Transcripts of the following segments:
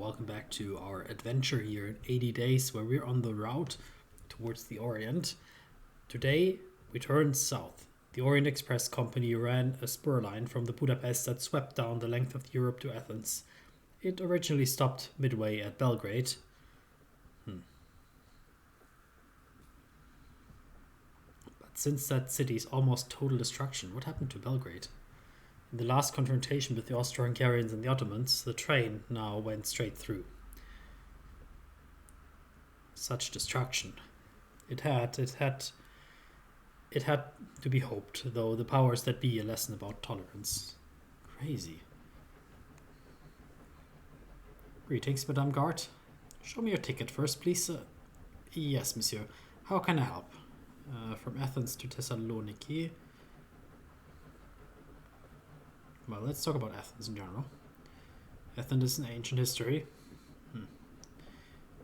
welcome back to our adventure here in 80 days where we're on the route towards the Orient. Today we turn south. The Orient Express Company ran a spur line from the Budapest that swept down the length of Europe to Athens. It originally stopped midway at Belgrade. But since that city's almost total destruction, what happened to Belgrade? In the last confrontation with the Austro-Hungarians and the Ottomans, the train now went straight through. Such destruction. It had to be hoped, though the powers that be a lesson about tolerance. Crazy. Greetings, Madame Guard. Show me your ticket first, please. Yes, monsieur. How can I help? From Athens to Thessaloniki. Well, let's talk about Athens in general. Athens is an ancient history.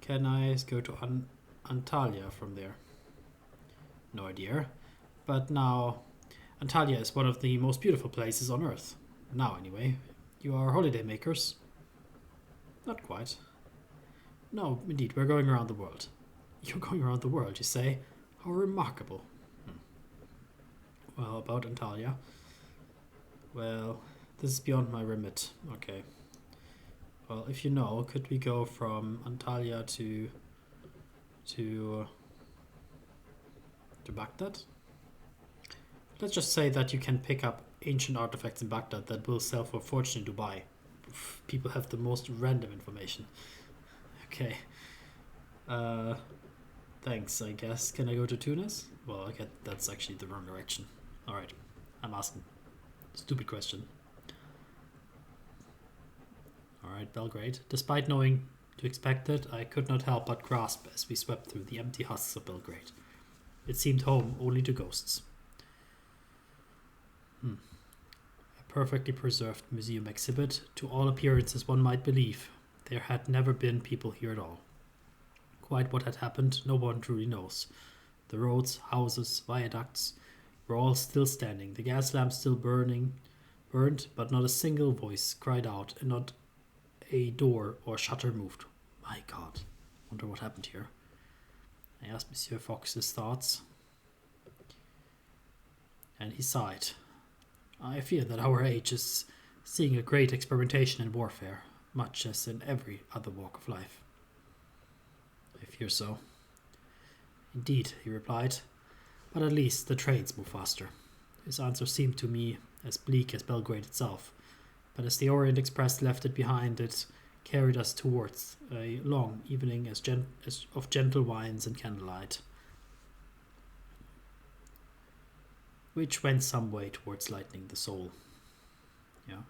Can I go to Antalya from there? No idea. But now, Antalya is one of the most beautiful places on Earth. Now, anyway. You are holiday makers? Not quite. No, indeed, we're going around the world. You're going around the world, you say? How remarkable. Well, about Antalya. Well, this is beyond my remit. Okay. Well, if you know, could we go from Antalya to Baghdad? Let's just say that you can pick up ancient artifacts in Baghdad that will sell for a fortune in Dubai. People have the most random information. Okay. Thanks, I guess. Can I go to Tunis? Well, I get that's actually the wrong direction. Alright. I'm asking. Stupid question. Alright, Belgrade. Despite knowing to expect it, I could not help but grasp as we swept through the empty husks of Belgrade. It seemed home only to ghosts. A perfectly preserved museum exhibit. To all appearances, one might believe there had never been people here at all. Quite what had happened, no one truly knows. The roads, houses, viaducts were all still standing, the gas lamps still burned, but not a single voice cried out, and not a door or shutter moved. My God, wonder what happened here. I asked Monsieur Fox his thoughts, and he sighed. I fear that our age is seeing a great experimentation in warfare, much as in every other walk of life. I fear so. Indeed, he replied, but at least the trains move faster. His answer seemed to me as bleak as Belgrade itself, but as the Orient Express left it behind, it carried us towards a long evening of gentle wines and candlelight, which went some way towards lightening the soul. Yeah.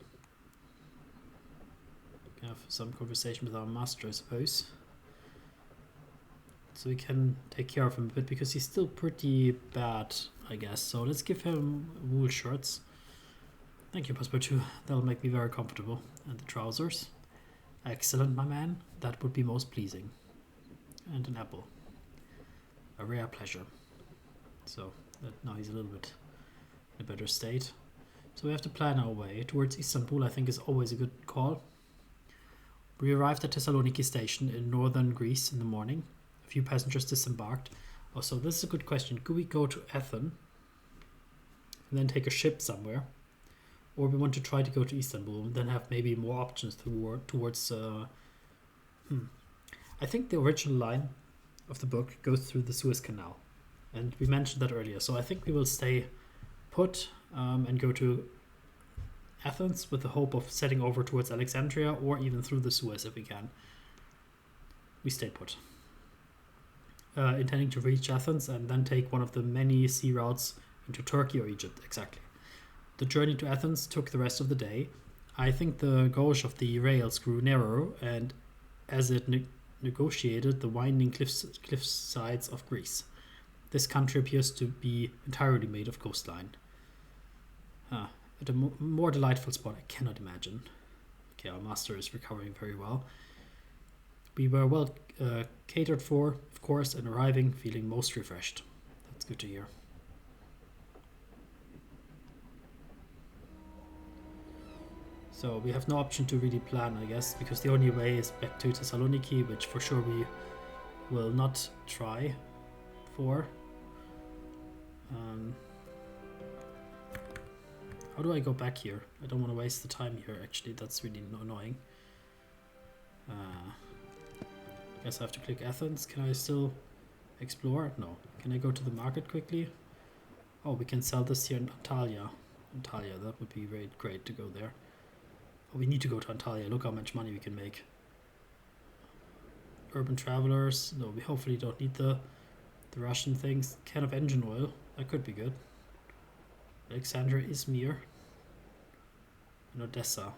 Have some conversation with our master, I suppose. So we can take care of him a bit because he's still pretty bad, I guess. So let's give him wool shirts. Thank you, Passepartout. That'll make me very comfortable. And the trousers. Excellent, my man. That would be most pleasing. And an apple. A rare pleasure. So that now he's a little bit in a better state. So we have to plan our way. Towards Istanbul, I think, is always a good call. We arrived at Thessaloniki station in northern Greece in the morning. A few passengers disembarked. Oh, so this is a good question. Could we go to Athens and then take a ship somewhere? Or we want to try to go to Istanbul and then have maybe more options towards... I think the original line of the book goes through the Suez Canal. And we mentioned that earlier. So I think we will stay put and go to Athens with the hope of setting over towards Alexandria or even through the Suez if we can. We stay put. Intending to reach Athens and then take one of the many sea routes into Turkey or Egypt, exactly. The journey to Athens took the rest of the day. I think the gauge of the rails grew narrower, and as it negotiated the winding cliff sides of Greece. This country appears to be entirely made of coastline. At a more delightful spot I cannot imagine. Okay, our master is recovering very well. We were well catered for, of course, and arriving feeling most refreshed. That's good to hear. So we have no option to really plan, I guess, because the only way is back to Thessaloniki, which for sure we will not try for. How do I go back here? I don't want to waste the time here, actually. That's really annoying. Guess I have to click Athens. Can I still explore? No. Can I go to the market quickly? Oh, we can sell this here in Antalya. Antalya, that would be great to go there. Oh, we need to go to Antalya. Look how much money we can make. Urban travelers. No, we hopefully don't need the Russian things. Can of engine oil. That could be good. Alexandria, Izmir, and Odessa.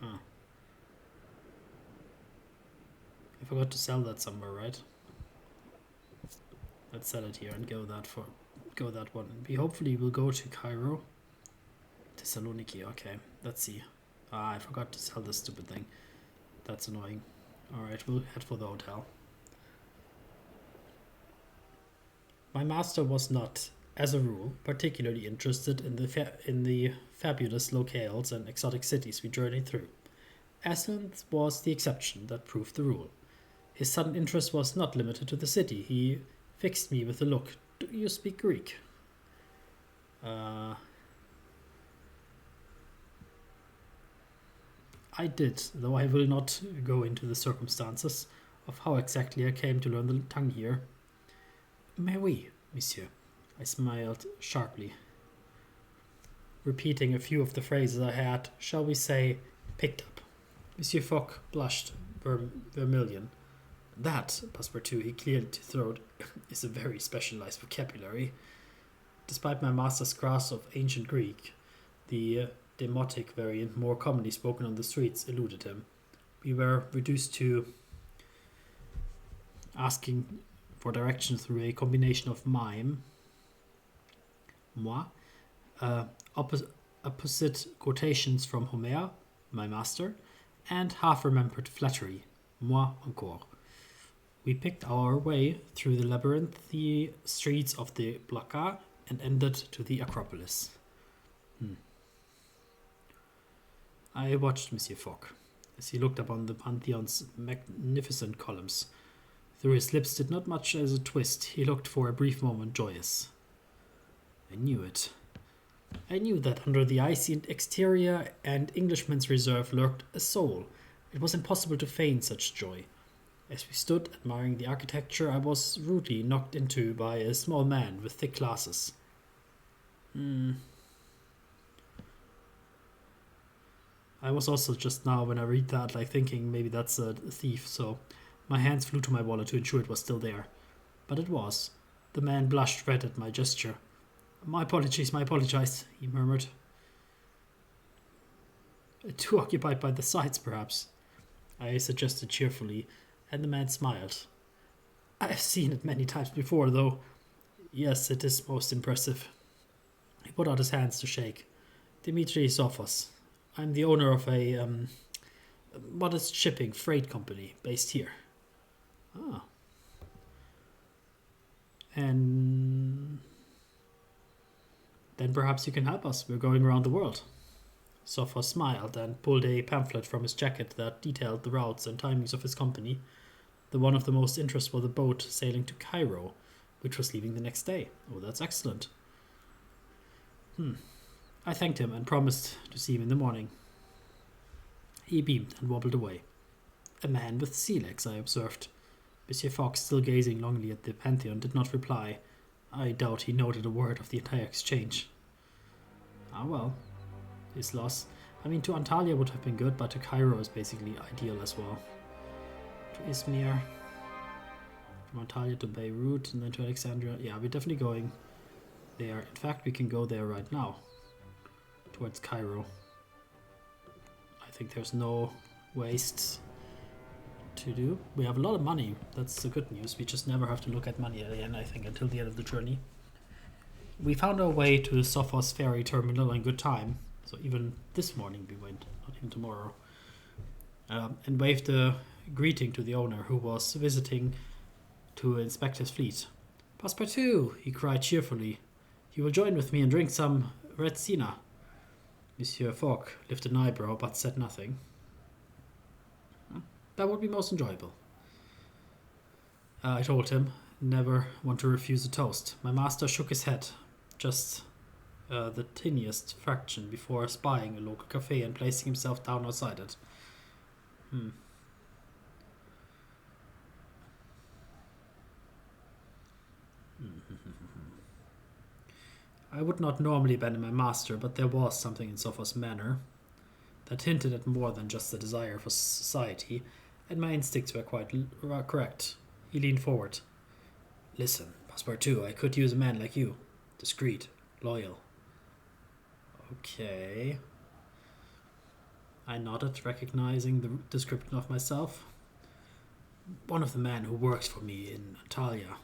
Huh. I forgot to sell that somewhere, right? Let's sell it here and go that one. We hopefully will go to Cairo. Thessaloniki, okay. Let's see. I forgot to sell this stupid thing. That's annoying. Alright, we'll head for the hotel. My master was not, as a rule, particularly interested in the fabulous locales and exotic cities we journeyed through. Athens was the exception that proved the rule. His sudden interest was not limited to the city. He fixed me with a look. Do you speak Greek? I did, though I will not go into the circumstances of how exactly I came to learn the tongue here. Mais oui, monsieur. I smiled sharply, repeating a few of the phrases I had, shall we say, picked up. Monsieur Fogg blushed vermilion. That, Passepartout, he cleared his throat, is a very specialized vocabulary. Despite my master's grasp of ancient Greek, the demotic variant more commonly spoken on the streets eluded him. We were reduced to asking for directions through a combination of mime, moi, opposite quotations from Homer, my master, and half-remembered flattery, moi encore. We picked our way through the labyrinthy streets of the Blocka and ended to the Acropolis. I watched Monsieur Fogg as he looked upon the Pantheon's magnificent columns. Through his lips did not much as a twist. He looked for a brief moment joyous. I knew it. I knew that under the icy exterior and Englishman's reserve lurked a soul. It was impossible to feign such joy. As we stood admiring the architecture, I was rudely knocked into by a small man with thick glasses. I was also just now, when I read that, thinking maybe that's a thief, so my hands flew to my wallet to ensure it was still there. But it was. The man blushed red at my gesture. My apologies, he murmured. Too occupied by the sights, perhaps, I suggested cheerfully, and the man smiled. I have seen it many times before, though. Yes, it is most impressive. He put out his hands to shake. Dimitri Sophos. I'm the owner of a modest shipping freight company based here. Ah. And then perhaps you can help us. We're going around the world. Sophos smiled and pulled a pamphlet from his jacket that detailed the routes and timings of his company. The one of the most interest was the boat sailing to Cairo, which was leaving the next day. Oh, that's excellent. I thanked him and promised to see him in the morning. He beamed and wobbled away. A man with sea legs, I observed. Monsieur Fogg, still gazing longingly at the Pantheon, did not reply. I doubt he noted a word of the entire exchange. Ah well, his loss. I mean, to Antalya would have been good, but to Cairo is basically ideal as well. To Izmir, from Antalya to Beirut, and then to Alexandria. Yeah, we're definitely going there. In fact, we can go there right now, towards Cairo. I think there's no waste to do. We have a lot of money. That's the good news. We just never have to look at money again, I think, until the end of the journey. We found our way to the Sophos ferry terminal in good time. So even this morning we went, not even tomorrow. And waved a greeting to the owner, who was visiting to inspect his fleet. Passepartout, he cried cheerfully. You will join with me and drink some Retsina. Monsieur Fogg lifted an eyebrow but said nothing. That would be most enjoyable. I told him, never want to refuse a toast. My master shook his head, just the tiniest fraction before spying a local cafe and placing himself down outside it. I would not normally abandon my master, but there was something in Sophos' manner that hinted at more than just a desire for society, and my instincts were quite correct. He leaned forward. Listen, Passepartout, I could use a man like you. Discreet, loyal. Okay. I nodded, recognizing the description of myself. One of the men who works for me in Antalya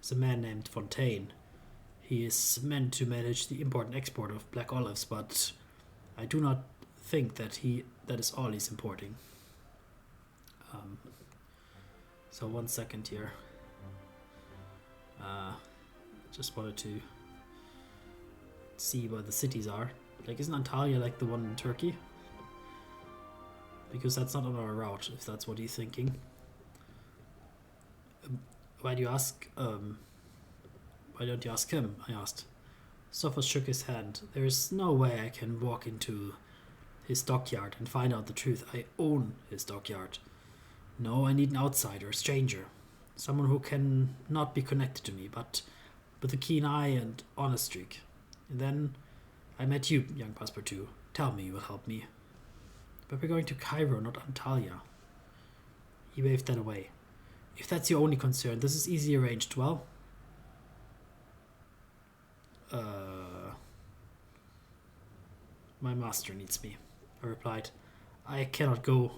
is a man named Fontaine. He is meant to manage the import and export of black olives, but I do not think that is all he's importing. So 1 second here. Just wanted to see where the cities are. Like, isn't Antalya like the one in Turkey? Because that's not on our route, if that's what he's thinking. Why do you ask? Why don't you ask him? I asked. Sophos shook his hand. There is no way I can walk into his dockyard and find out the truth. I own his dockyard. No, I need an outsider, a stranger. Someone who can not be connected to me, but with a keen eye and honest streak. And then I met you, young Passepartout. Tell me you will help me. But we're going to Cairo, not Antalya. He waved that away. If that's your only concern, this is easily arranged. Well, my master needs me, I replied. I cannot go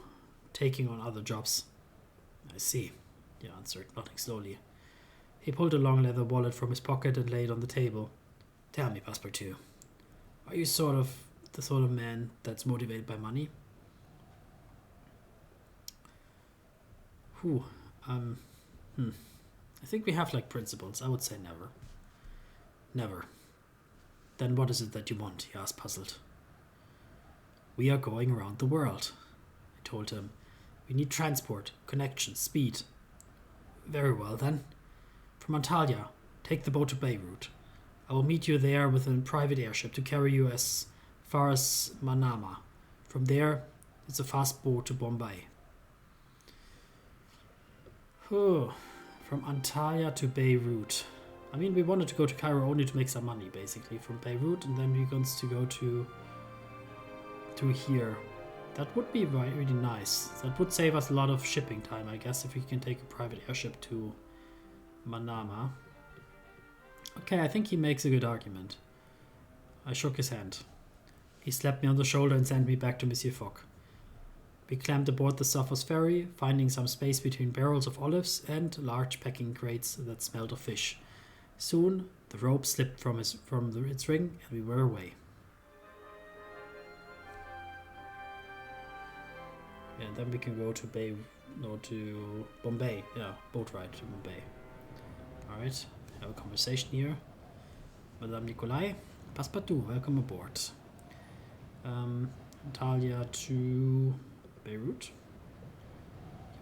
taking on other jobs. I see, he answered, nodding slowly. He pulled a long leather wallet from his pocket and laid it on the table. Tell me, Passepartout, are you the sort of man that's motivated by money? I think we have like principles. I would say never. Never. Then what is it that you want? He asked, puzzled. We are going around the world, I told him. We need transport, connection, speed. Very well then. From Antalya, take the boat to Beirut. I will meet you there with a private airship to carry you as far as Manama. From there, it's a fast boat to Bombay. From Antalya to Beirut. I mean, we wanted to go to Cairo only to make some money, basically, from Beirut, and then we're going to go to here. That would be really nice. That would save us a lot of shipping time, I guess, if we can take a private airship to Manama. Okay, I think he makes a good argument. I shook his hand. He slapped me on the shoulder and sent me back to Monsieur Fogg. We climbed aboard the Sophos ferry, finding some space between barrels of olives and large packing crates that smelled of fish. Soon, the rope slipped from its ring, and we were away. And then we can go to Bombay. Yeah, boat ride to Bombay. Alright, have a conversation here. Madame Nicolai, Passepartout, welcome aboard. Antalya to Beirut.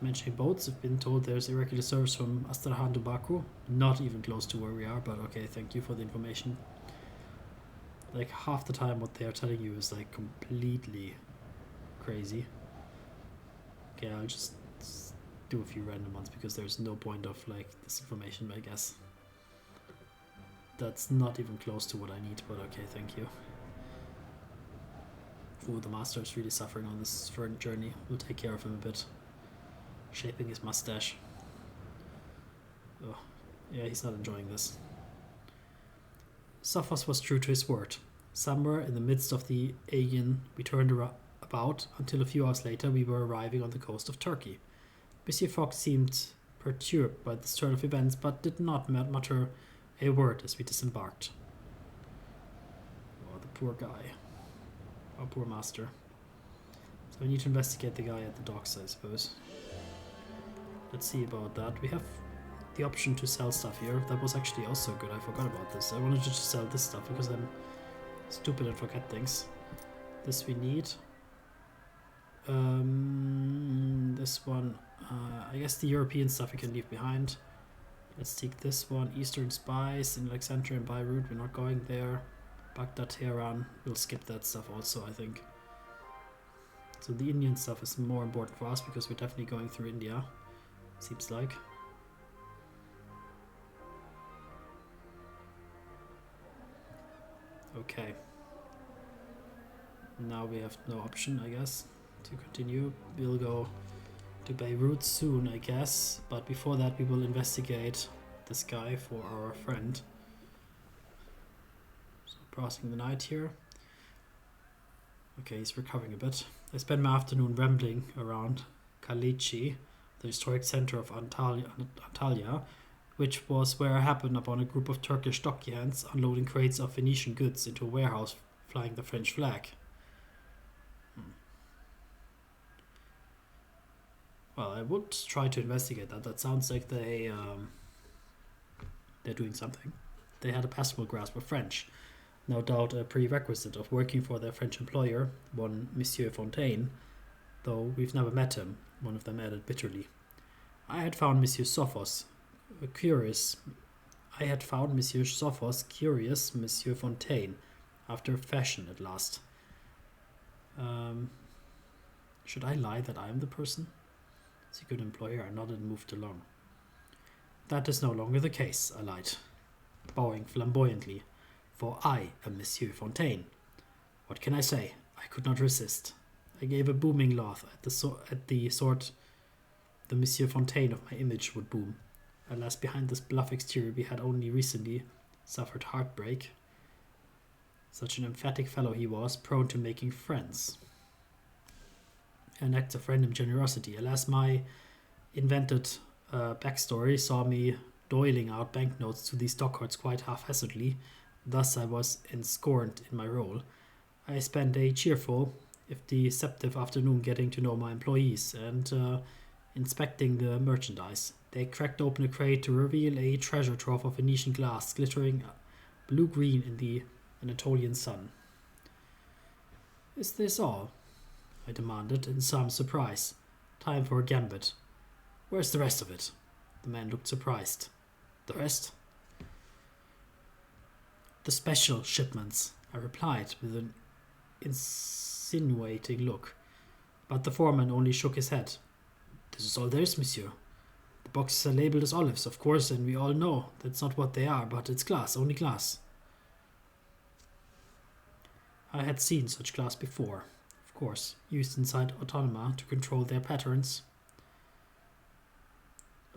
Mentioning boats, I've been told there's irregular service from Astrahan to Baku. Not even close to where we are, but okay, thank you for the information. Like, half the time what they're telling you is like completely crazy. Okay, I'll just do a few random ones because there's no point of like this information, I guess. That's not even close to what I need, but okay, thank you. Ooh, the master is really suffering on this journey. We'll take care of him a bit. Shaping his mustache. Oh, yeah, he's not enjoying this. Sophos was true to his word. Somewhere in the midst of the Aegean, we turned about until a few hours later we were arriving on the coast of Turkey. Monsieur Fogg seemed perturbed by this turn of events, but did not mutter a word as we disembarked. Oh, the poor guy. Our poor master. So we need to investigate the guy at the docks, I suppose. Let's see about that. We have the option to sell stuff here. That was actually also good. I forgot about this. I wanted to just sell this stuff because I'm stupid and forget things. This we need. This one, I guess the European stuff we can leave behind. Let's take this one. Eastern spies in Alexandria and Beirut. We're not going there. Baghdad, Tehran. We'll skip that stuff also, I think. So the Indian stuff is more important for us because we're definitely going through India. Seems like. Okay. Now we have no option, I guess, to continue. We'll go to Beirut soon, I guess. But before that, we will investigate this guy for our friend. So passing the night here. Okay, he's recovering a bit. I spent my afternoon rambling around Kalichi, the historic center of Antalya, which was where I happened upon a group of Turkish dockhands unloading crates of Venetian goods into a warehouse flying the French flag. Well, I would try to investigate that. That sounds like they're doing something. They had a passable grasp of French. No doubt a prerequisite of working for their French employer, one Monsieur Fontaine, though we've never met him, one of them added bitterly. I had found Monsieur Sophos curious Monsieur Fontaine, after fashion at last. Should I lie that I am the person? As a good employer, I nodded and moved along. That is no longer the case, I lied, bowing flamboyantly, for I am Monsieur Fontaine. What can I say? I could not resist. I gave a booming laugh at the sort the Monsieur Fontaine of my image would boom. Alas, behind this bluff exterior we had only recently suffered heartbreak. Such an emphatic fellow he was, prone to making friends. An act of random generosity. Alas, my invented backstory saw me doiling out banknotes to these stockholders quite haphazardly. Thus I was ensconced in my role. I spent a cheerful, if deceptive afternoon getting to know my employees and inspecting the merchandise. They cracked open a crate to reveal a treasure trove of Venetian glass, glittering blue-green in the Anatolian sun. Is this all? I demanded in some surprise. Time for a gambit. Where's the rest of it? The man looked surprised. The rest? The special shipments, I replied with an insinuating look. But the foreman only shook his head. This is all there is, monsieur. The boxes are labeled as olives, of course, and we all know that's not what they are, but it's glass, only glass. I had seen such glass before, of course, used inside automata to control their patterns.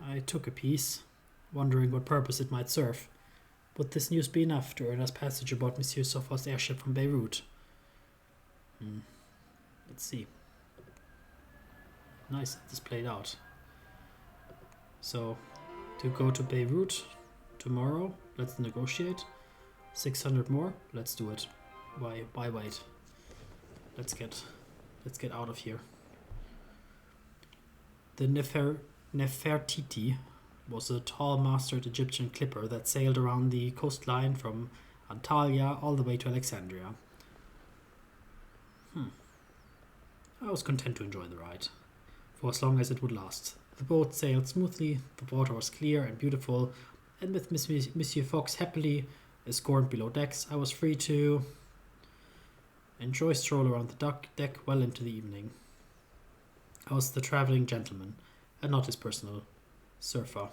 I took a piece, wondering what purpose it might serve. Would this news be enough to earn us passage aboard Monsieur Sophos' airship from Beirut? Let's see. Nice, this played out. So, to go to Beirut tomorrow, let's negotiate. 600 more, let's do it. Why wait? Let's get out of here. The Nefertiti was a tall-masted Egyptian clipper that sailed around the coastline from Antalya all the way to Alexandria. I was content to enjoy the ride, for as long as it would last. The boat sailed smoothly, the water was clear and beautiful, and with Monsieur Fox happily escorted below decks, I was free to enjoy a stroll around the deck well into the evening. I was the travelling gentleman, and not his personal surfer.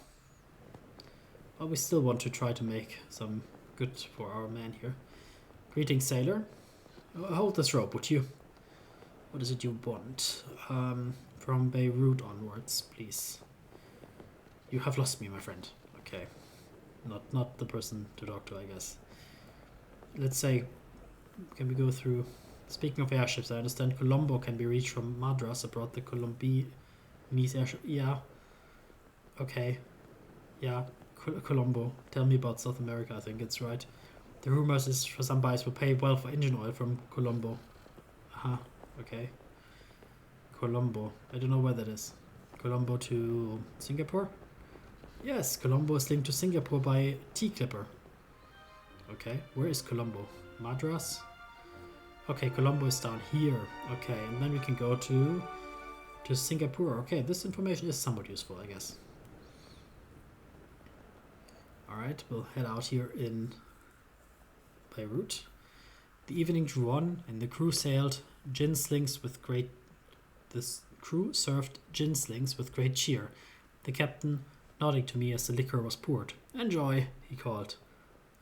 But we still want to try to make some good for our man here. Greetings, sailor. Hold this rope, would you? What is it you want? From Beirut onwards, please. You have lost me, my friend. Okay. Not the person to talk to, I guess. Let's say, can we go through... Speaking of airships, I understand Colombo can be reached from Madras aboard the Colombianese airship. Yeah. Okay. Yeah. Colombo. Tell me about South America, I think it's right. The rumors is for some buyers will pay well for engine oil from Colombo. Okay. Colombo. I don't know where that is. Colombo to Singapore? Yes, Colombo is linked to Singapore by T-Clipper. Okay, where is Colombo? Madras? Okay, Colombo is down here. Okay, and then we can go to Singapore. Okay, this information is somewhat useful, I guess. Alright, we'll head out here in Beirut. The evening drew on, and the crew sailed ginslings with great... The crew served ginslings with great cheer, the captain nodding to me as the liquor was poured. "Enjoy," he called.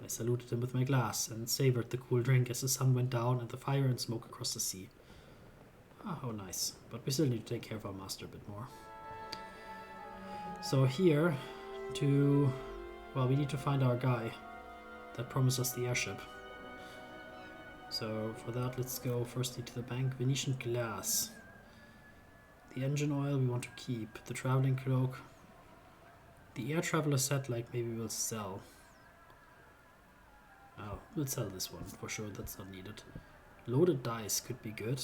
I saluted him with my glass and savored the cool drink as the sun went down and the fire and smoke across the sea. Ah, how nice. But we still need to take care of our master a bit more. So here well, we need to find our guy that promised us the airship. So for that, let's go firstly to the bank. Venetian glass. The engine oil we want to keep. The traveling cloak. The air traveler satellite maybe we'll sell. Oh, we'll sell this one for sure. That's not needed. Loaded dice could be good.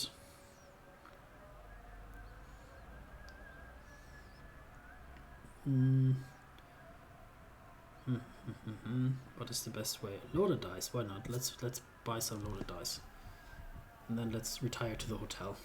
What is the best way? Loaded dice. Why not? Let's buy some loaded dice, and then let's retire to the hotel.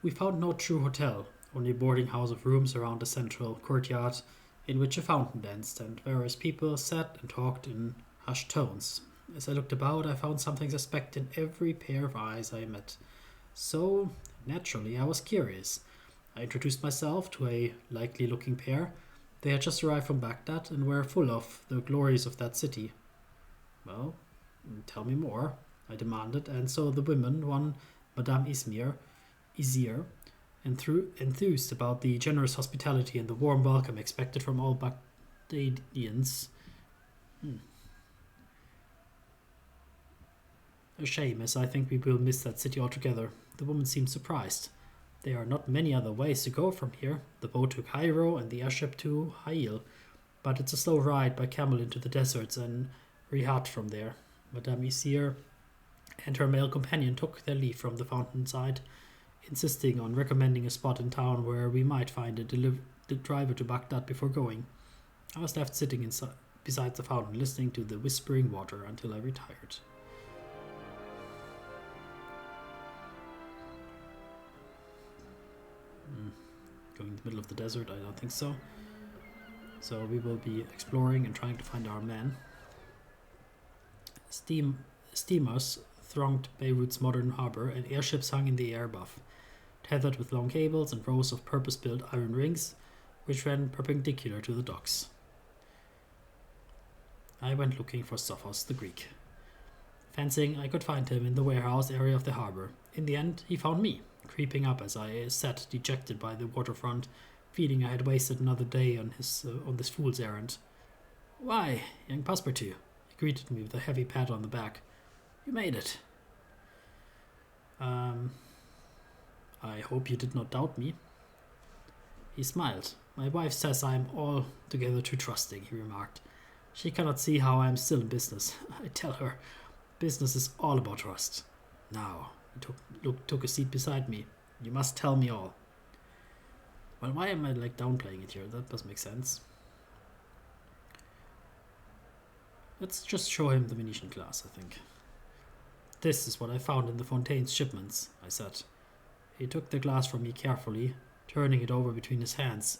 We found no true hotel, only a boarding house of rooms around a central courtyard in which a fountain danced, and various people sat and talked in hushed tones. As I looked about, I found something suspect in every pair of eyes I met. So, naturally, I was curious. I introduced myself to a likely-looking pair. They had just arrived from Baghdad and were full of the glories of that city. "Well, tell me more," I demanded, and so the women, one Madame Izir, enthused about the generous hospitality and the warm welcome expected from all Baghdadians. A shame, as I think we will miss that city altogether. The woman seemed surprised. There are not many other ways to go from here. The boat to Cairo and the airship to Hail, but it's a slow ride by camel into the deserts and Riyadh from there. Madame Isir and her male companion took their leave from the fountainside, insisting on recommending a spot in town where we might find the driver to Baghdad before going. I was left sitting beside the fountain, listening to the whispering water until I retired. Going in the middle of the desert? I don't think so. So we will be exploring and trying to find our men. Steamers thronged Beirut's modern harbor, and airships hung in the air above, tethered with long cables and rows of purpose-built iron rings, which ran perpendicular to the docks. I went looking for Sophos the Greek, fancying I could find him in the warehouse area of the harbor. In the end, he found me, creeping up as I sat dejected by the waterfront, feeling I had wasted another day on this fool's errand. "Why, young Passepartout," he greeted me with a heavy pat on the back. "You made it." I hope you did not doubt me." He smiled. "My wife says I am altogether too trusting," he remarked. "She cannot see how I am still in business. I tell her, business is all about trust. Now," he took a seat beside me. "You must tell me all." Well, why am I downplaying it here? That doesn't make sense. Let's just show him the Venetian glass, I think. "This is what I found in the Fontaine's shipments," I said. He took the glass from me carefully, turning it over between his hands.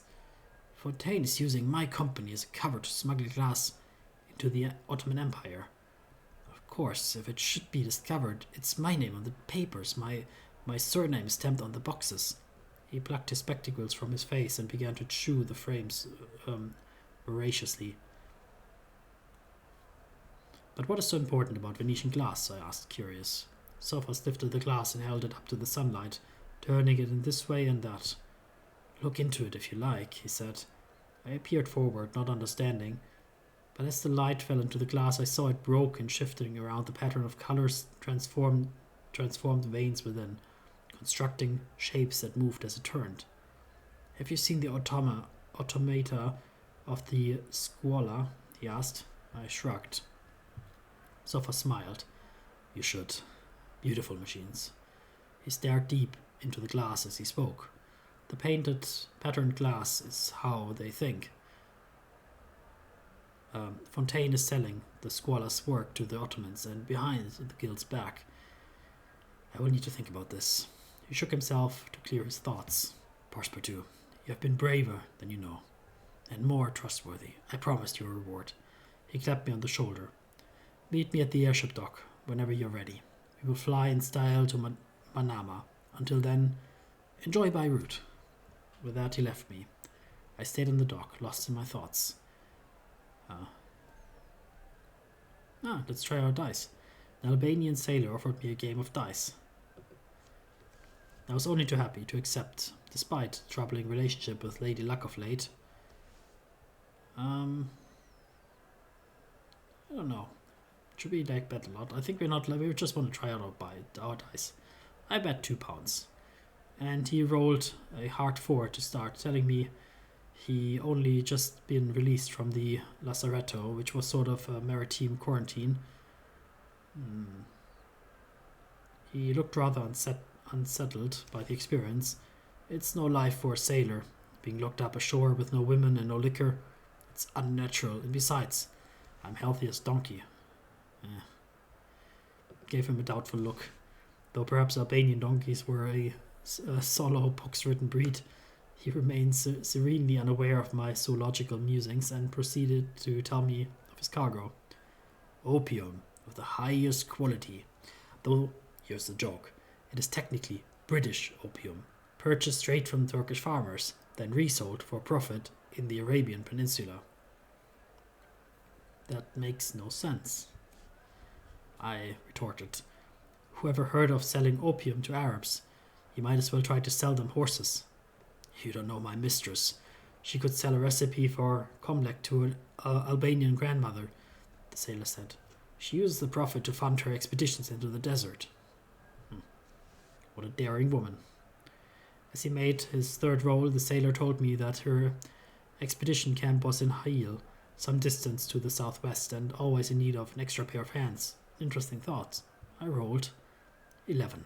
"Fontaine is using my company as a cover to smuggle glass into the Ottoman Empire. Of course, if it should be discovered, it's my name on the papers, my surname stamped on the boxes." He plucked his spectacles from his face and began to chew the frames voraciously. "But what is so important about Venetian glass?" I asked, curious. Sophos lifted the glass and held it up to the sunlight, turning it in this way and that. "Look into it if you like," he said. I peered forward, not understanding, but as the light fell into the glass, I saw it broke and shifting around the pattern of colors, transformed veins within, constructing shapes that moved as it turned. "Have you seen the automata of the Scuola?" he asked. I shrugged. Sophos smiled. "You should. Beautiful machines." He stared deep into the glass as he spoke. "The painted, patterned glass is how they think. Fontaine is selling the squalor's work to the Ottomans and behind the guild's back. I will need to think about this. He shook himself to clear his thoughts. Passepartout, you have been braver than you know, and more trustworthy. I promised you a reward. He clapped me on the shoulder. Meet me at the airship dock whenever you're ready. We will fly in style to Manama. Until then, enjoy Beirut. With that, he left me. I stayed on the dock, lost in my thoughts. Let's try our dice. An Albanian sailor offered me a game of dice. I was only too happy to accept, despite the troubling relationship with Lady Luck of late. I don't know. Should we bet a lot? I think we just want to try out our dice. I bet £2. And he rolled a hard 4 to start, telling me he only just been released from the Lazaretto, which was sort of a maritime quarantine. He looked rather unsettled by the experience. It's no life for a sailor, being locked up ashore with no women and no liquor. It's unnatural, and besides, I'm healthy as donkey. Gave him a doubtful look. Though perhaps Albanian donkeys were a solo box-ridden breed, he remained serenely unaware of my zoological musings and proceeded to tell me of his cargo. Opium of the highest quality. Though, here's the joke, it is technically British opium, purchased straight from Turkish farmers, then resold for profit in the Arabian Peninsula. That makes no sense, I retorted. Whoever heard of selling opium to Arabs? You might as well try to sell them horses. You don't know my mistress. She could sell a recipe for komlek to an Albanian grandmother, the sailor said. She used the profit to fund her expeditions into the desert. What a daring woman. As he made his third roll, the sailor told me that her expedition camp was in Hail, some distance to the southwest, and always in need of an extra pair of hands. Interesting thoughts. I rolled 11.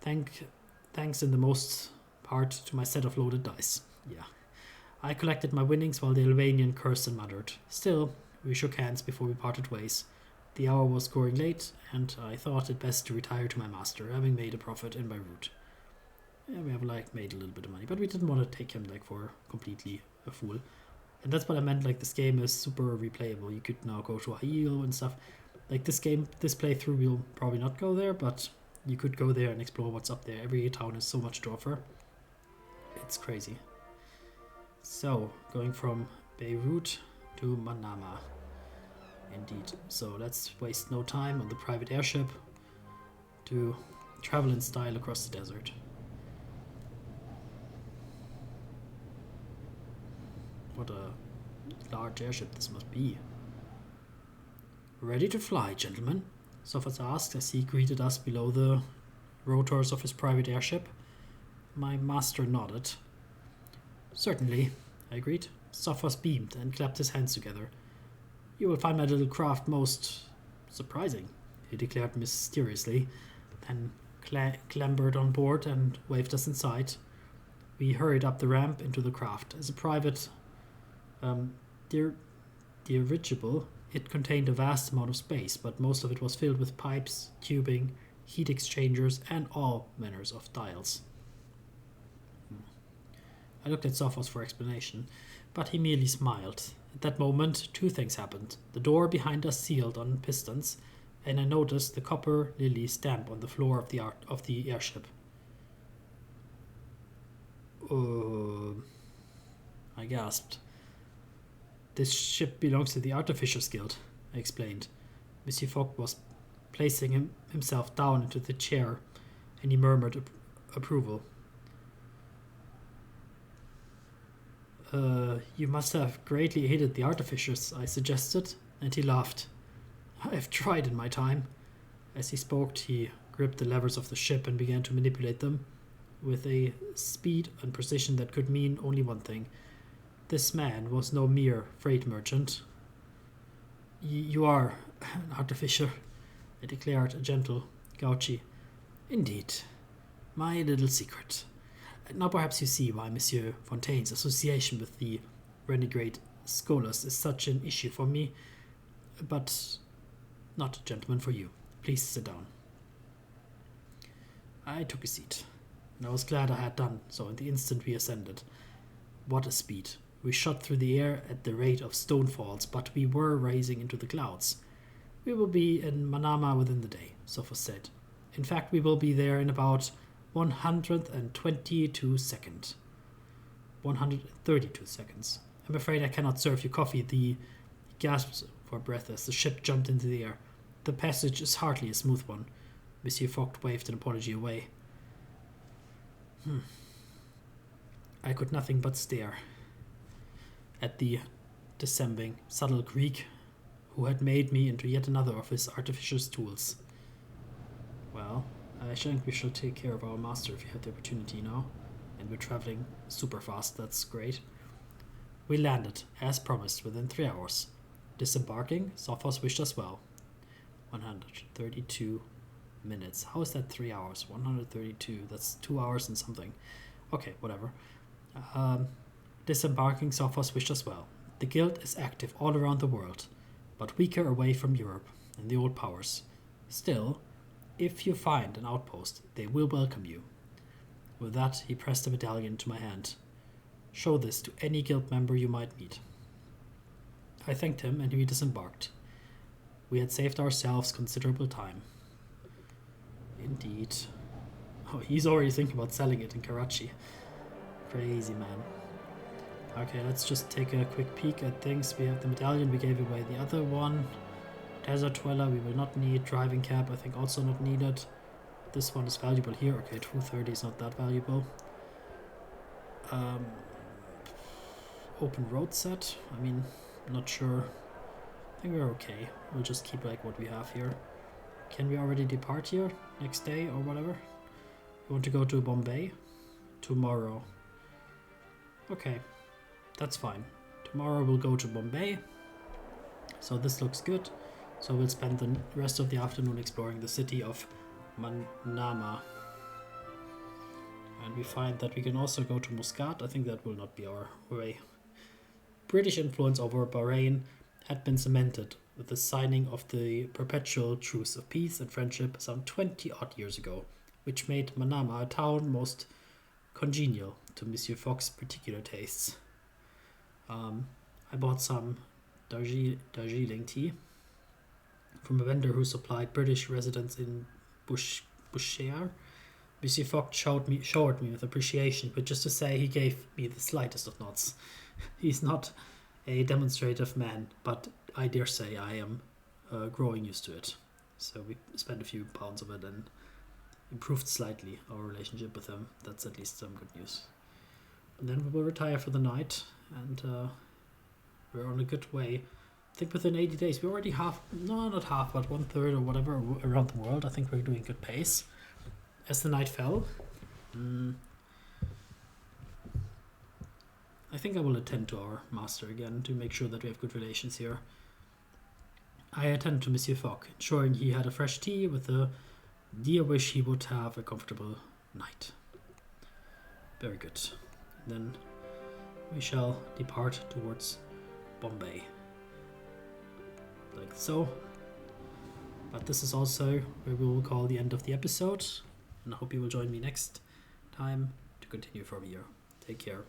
Thanks in the most part to my set of loaded dice. Yeah. I collected my winnings while the Albanian cursed and muttered. Still, we shook hands before we parted ways. The hour was growing late, and I thought it best to retire to my master, having made a profit in Beirut. Yeah, we have made a little bit of money, but we didn't want to take him for completely a fool. And that's what I meant, this game is super replayable. You could now go to Hail and stuff. This playthrough will probably not go there, but you could go there and explore what's up there. Every town has so much to offer. It's crazy. So, going from Beirut to Manama. Indeed. So let's waste no time on the private airship to travel in style across the desert. What a large airship this must be. Ready to fly, gentlemen? Sophos asked as he greeted us below the rotors of his private airship. My master nodded. Certainly, I agreed. Sophos beamed and clapped his hands together. You will find my little craft most surprising, he declared mysteriously, then clambered on board and waved us inside. We hurried up the ramp into the craft. As a private dirigible, it contained a vast amount of space, but most of it was filled with pipes, tubing, heat exchangers, and all manners of dials. I looked at Sophos for explanation, but he merely smiled. At that moment, two things happened. The door behind us sealed on pistons, and I noticed the copper lily stamp on the floor of the airship. I gasped. This ship belongs to the Artificers Guild, I explained. Monsieur Fogg was placing himself down into the chair, and he murmured approval. You must have greatly aided the Artificers, I suggested, and he laughed. I've tried in my time. As he spoke, he gripped the levers of the ship and began to manipulate them with a speed and precision that could mean only one thing. This man was no mere freight merchant. You are an artificer, I declared, a gentle gauchy. Indeed, my little secret. Now perhaps you see why Monsieur Fontaine's association with the renegade scholars is such an issue for me. but not a gentleman for you. Please sit down. I took a seat, and I was glad I had done so in the instant we ascended. What a speed! We shot through the air at the rate of stone falls, but we were rising into the clouds. We will be in Manama within the day, Sophos said. In fact, we will be there in about 122 seconds. 132 seconds. I'm afraid I cannot serve you coffee. He gasped for breath as the ship jumped into the air. The passage is hardly a smooth one. Monsieur Fogg waved an apology away. I could nothing but stare at the dissembling, subtle Greek who had made me into yet another of his artificious tools. Well, I think we should take care of our master if we have the opportunity now. And we're traveling super fast, that's great. We landed, as promised, within 3 hours. Disembarking, Sophos wished us well. 132 minutes. How is that 3 hours? 132, that's 2 hours and something. Okay, whatever. Disembarking, Sophos wished us well. The guild is active all around the world, but weaker away from Europe and the old powers. Still, if you find an outpost, they will welcome you. With that, he pressed a medallion into my hand. Show this to any guild member you might meet. I thanked him, and we disembarked. We had saved ourselves considerable time. Indeed. Oh, he's already thinking about selling it in Karachi. Crazy man. Okay, let's just take a quick peek at things. We have the medallion, we gave away the other one. Desert Dweller, we will not need. Driving cab, I think also not needed. This one is valuable here. Okay, 230 is not that valuable. Open road set. I mean, not sure. I think we're okay. We'll just keep like what we have here. Can we already depart here next day or whatever? You want to go to Bombay? Tomorrow. Okay, that's fine. Tomorrow we'll go to Bombay. So this looks good. So we'll spend the rest of the afternoon exploring the city of Manama. And we find that we can also go to Muscat. I think that will not be our way. British influence over Bahrain had been cemented with the signing of the Perpetual Truce of Peace and Friendship some 20-odd years ago, which made Manama a town most congenial to Monsieur Fogg's particular tastes. I bought some Darjeeling tea from a vendor who supplied British residents in Bushehr. Monsieur Fogg showered me with appreciation, but just to say he gave me the slightest of nods. He's not a demonstrative man, but I dare say I am growing used to it. So we spent a few pounds of it and improved slightly our relationship with him. That's at least some good news. And then we will retire for the night, and we're on a good way. I think within 80 days, we already not half, but 1/3 or whatever around the world. I think we're doing good pace. As the night fell, I think I will attend to our master again to make sure that we have good relations here. I attended to Monsieur Fogg, ensuring he had a fresh tea with a dear wish he would have a comfortable night. Very good. Then we shall depart towards Bombay. Like so. But this is also where we will call the end of the episode. And I hope you will join me next time to continue from here. Take care.